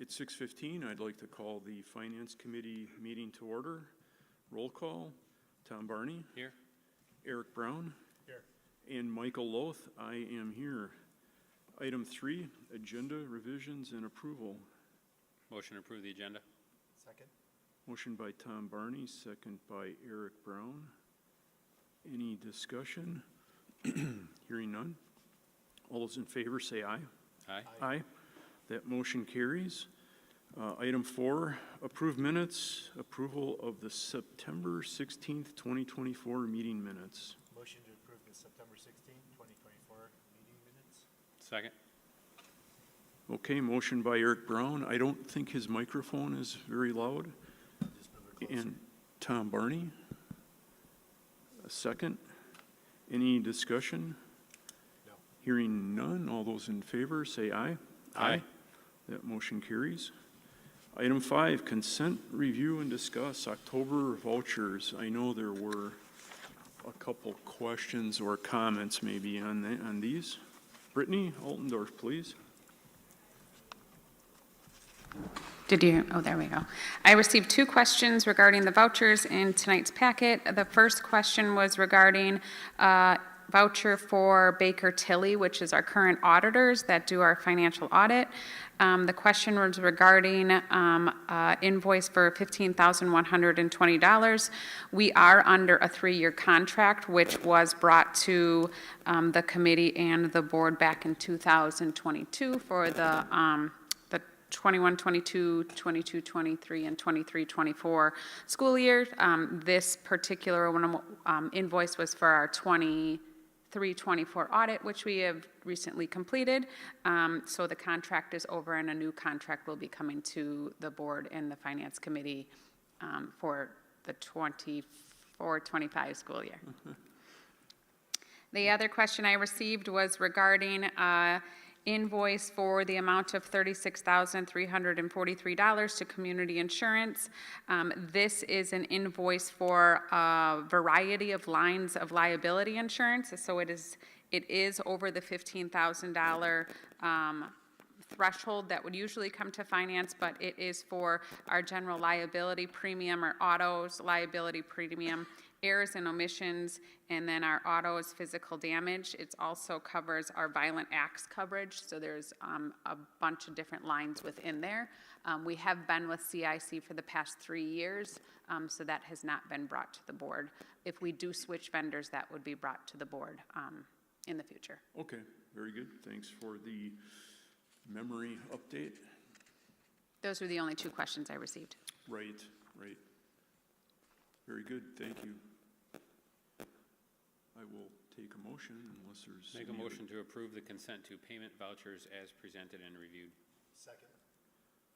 It's 6:15. I'd like to call the Finance Committee meeting to order. Roll call. Tom Barney. Here. Eric Brown. Here. And Michael Loth. I am here. Item 3, agenda revisions and approval. Motion to approve the agenda. Second. Motion by Tom Barney, second by Eric Brown. Any discussion? Hearing none. All those in favor say aye. Aye. Aye. That motion carries. Item 4, approve minutes, approval of the September 16th, 2024 meeting minutes. Motion to approve the September 16, 2024 meeting minutes. Second. Okay, motion by Eric Brown. I don't think his microphone is very loud. Just move it closer. And Tom Barney. A second. Any discussion? No. Hearing none. All those in favor say aye. Aye. That motion carries. Item 5, consent review and discuss October vouchers. I know there were a couple questions or comments maybe on these. Brittany Altendorf, please. There we go. I received 2 questions regarding the vouchers in tonight's packet. The first question was regarding voucher for Baker Tilly, which is our current auditors that do our financial audit. The question was regarding invoice for $15,120. We are under a 3-year contract, which was brought to the committee and the board back in 2022 for the 21-22, 22-23, and 23-24 school year. This particular one, invoice was for our 23-24 audit, which we have recently completed. So the contract is over and a new contract will be coming to the board and the finance committee for the 24-25 school year. The other question I received was regarding invoice for the amount of $36,343 to Community Insurance. This is an invoice for a variety of lines of liability insurance, so it is over the $15,000 threshold that would usually come to finance, but it is for our general liability premium, our autos liability premium, errors and omissions, and then our autos physical damage. It also covers our violent acts coverage, so there's a bunch of different lines within there. We have been with CIC for the past 3 years, so that has not been brought to the board. If we do switch vendors, that would be brought to the board in the future. Okay, very good. Thanks for the memory update. Those were the only 2 questions I received. Right. Very good, thank you. I will take a motion unless there's... Make a motion to approve the consent to payment vouchers as presented and reviewed. Second.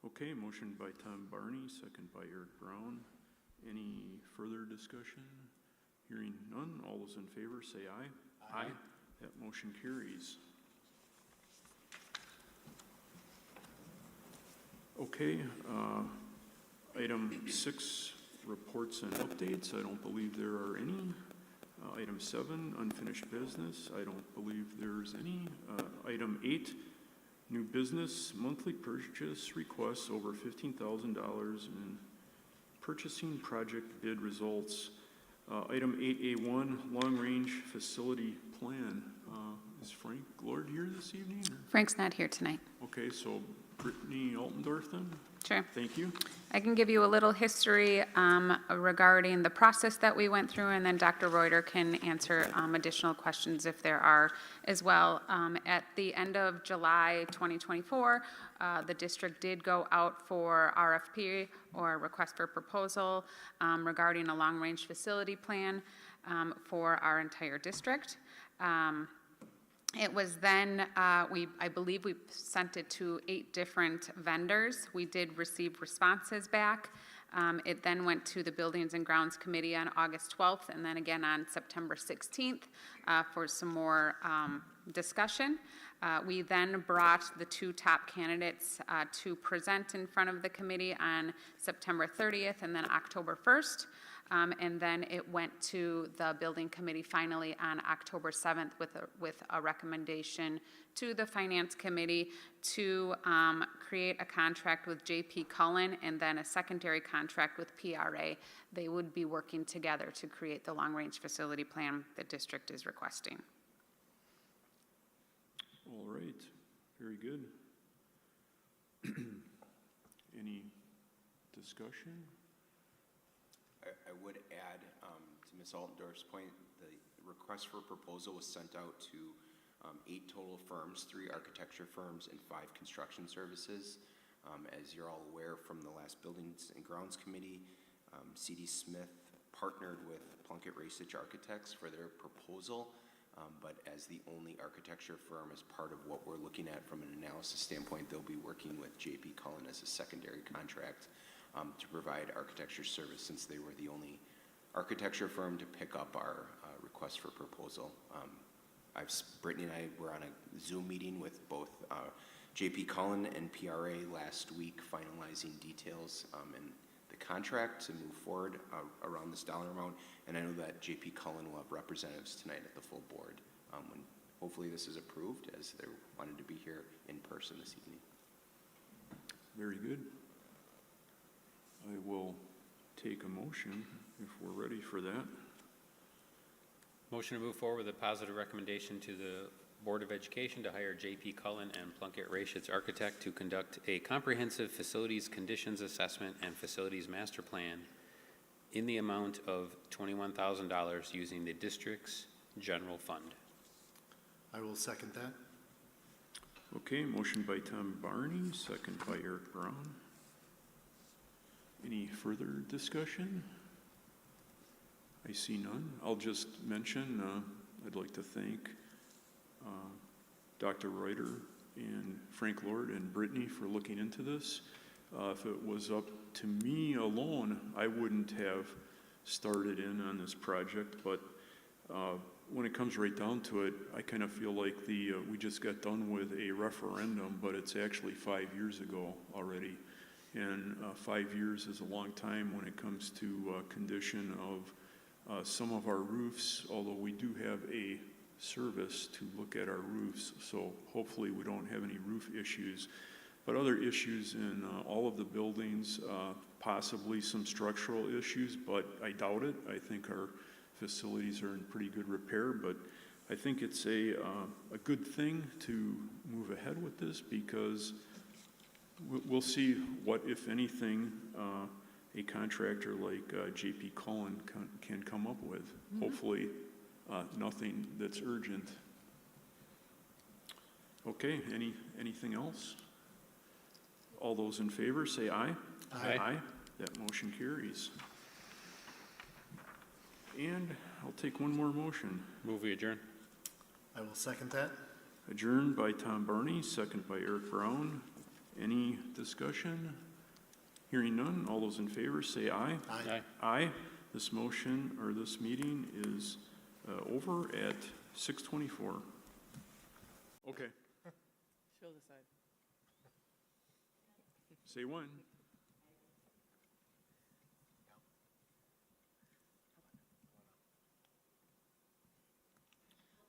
Okay, motion by Tom Barney, second by Eric Brown. Any further discussion? Hearing none, all those in favor say aye. Aye. That motion carries. Okay, item 6, reports and updates. I don't believe there are any. Item 7, unfinished business. I don't believe there's any. Item 8, new business, monthly purchase requests over $15,000 in purchasing project bid results. Item 8A1, long-range facility plan. Is Frank Lord here this evening? Or? Frank's not here tonight. Okay, so Brittany Altendorf then? Sure. Thank you. I can give you a little history regarding the process that we went through, and then Dr. Reuter can answer additional questions if there are as well. At the end of July 2024, the district did go out for RFP, or request for proposal, regarding a long-range facility plan for our entire district. It was then, I believe we sent it to 8 different vendors. We did receive responses back. It then went to the Buildings and Grounds Committee on August 12th, and then again on September 16th for some more discussion. We then brought the 2 top candidates to present in front of the committee on September 30th and then October 1st. And then it went to the building committee finally on October 7th with a recommendation to the finance committee to create a contract with J.P. Cullen and then a secondary contract with PRA. They would be working together to create the long-range facility plan the district is requesting. All right, very good. Any discussion? I would add to Ms. Altendorf's point, the request for proposal was sent out to 8 total firms, 3 architecture firms and 5 construction services. As you're all aware from the last Buildings and Grounds Committee, C.D. Smith partnered with Plunkett Rasich Architects for their proposal, but as the only architecture firm, as part of what we're looking at from an analysis standpoint, they'll be working with J.P. Cullen as a secondary contract to provide architecture service, since they were the only architecture firm to pick up our request for proposal. Brittany and I were on a Zoom meeting with both J.P. Cullen and PRA last week, finalizing details and the contract to move forward around this dollar amount. And I know that J.P. Cullen will have representatives tonight at the full board when hopefully this is approved, as they wanted to be here in person this evening. Very good. I will take a motion if we're ready for that. Motion to move forward with a positive recommendation to the Board of Education to hire J.P. Cullen and Plunkett Rasich Architect to conduct a comprehensive facilities conditions assessment and facilities master plan in the amount of $21,000 using the district's general fund. I will second that. Okay, motion by Tom Barney, second by Eric Brown. Any further discussion? I see none. I'll just mention, I'd like to thank Dr. Reuter and Frank Lord and Brittany for looking into this. If it was up to me alone, I wouldn't have started in on this project, but when it comes right down to it, I kind of feel like we just got done with a referendum, but it's actually 5 years ago already. And 5 years is a long time when it comes to condition of some of our roofs, although we do have a service to look at our roofs, so hopefully we don't have any roof issues. But other issues in all of the buildings, possibly some structural issues, but I doubt it. I think our facilities are in pretty good repair, but I think it's a good thing to move ahead with this, because we'll see what, if anything, a contractor like J.P. Cullen can come up with. Mm-hmm. Hopefully, nothing that's urgent. Okay, anything else? All those in favor, say aye. Aye. Aye. That motion carries. And I'll take one more motion. Move we adjourn. I will second that. Adjourned by Tom Barney, second by Eric Brown. Any discussion? Hearing none, all those in favor say aye. Aye. Aye. This motion, or this meeting, is over at 6:24. Okay. She'll decide. Say when.